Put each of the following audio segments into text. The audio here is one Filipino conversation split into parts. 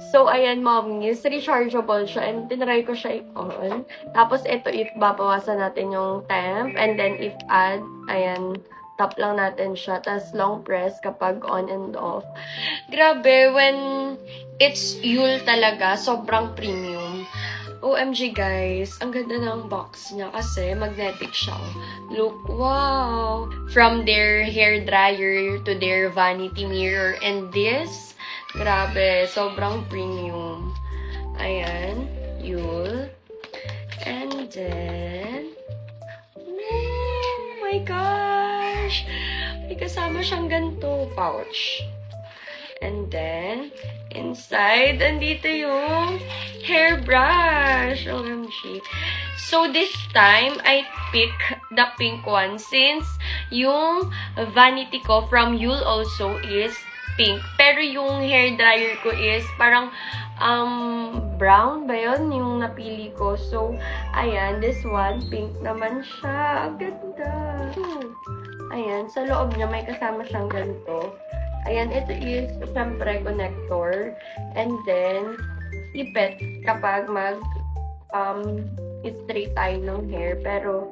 So, ayan, mommies, rechargeable siya and tinry ko siya i-on. Tapos, ito, if babawasan natin yung temp and then if add, ayan, tap lang natin siya. Tapos, long press kapag on and off. Grabe, when it's Yule talaga, sobrang premium. OMG guys, ang ganda ng box niya kasi magnetic siya. Look, wow! From their hair dryer to their vanity mirror. And this, grabe, sobrang premium. Ayan, Yule. And then, oh my gosh! May kasama siyang ganito, pouch. And then, inside, andito yung hairbrush. OMG. So, this time, I pick the pink one since yung vanity ko from Yule also is pink. Pero yung hair dryer ko is parang brown ba yun? Yung napili ko. So, ayan, this one, pink naman siya. Ang ganda. Ayan, sa loob niya may kasama siyang ganito. Ayan, ito is, syempre, connector. And then, ipet kapag straight tayo ng hair. Pero,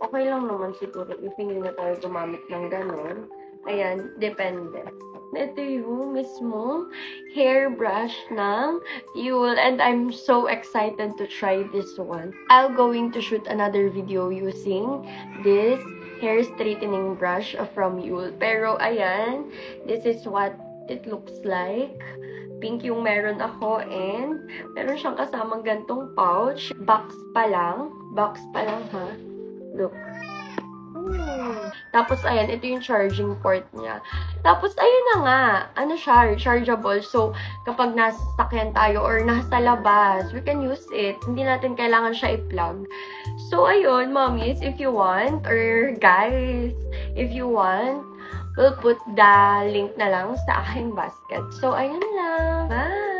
okay lang naman siguro if hindi na tayo gumamit ng ganon. Ayan, depende. Ito yung mismo hairbrush ng Yule. And I'm so excited to try this one. I'll going to shoot another video using this hair straightening brush from Yule. Pero, ayan, this is what it looks like. Pink yung meron ako and meron siyang kasamang gantong pouch. Box pa lang ha. Look. Tapos, ayan, ito yung charging port niya. Tapos, ayun na nga. Ano siya? Rechargeable. So, kapag nasa sakyan tayo or nasa labas, we can use it. Hindi natin kailangan siya i-plug. So, ayun, mommies, if you want, or guys, if you want, we'll put the link na lang sa aking basket. So, ayun lang. Bye!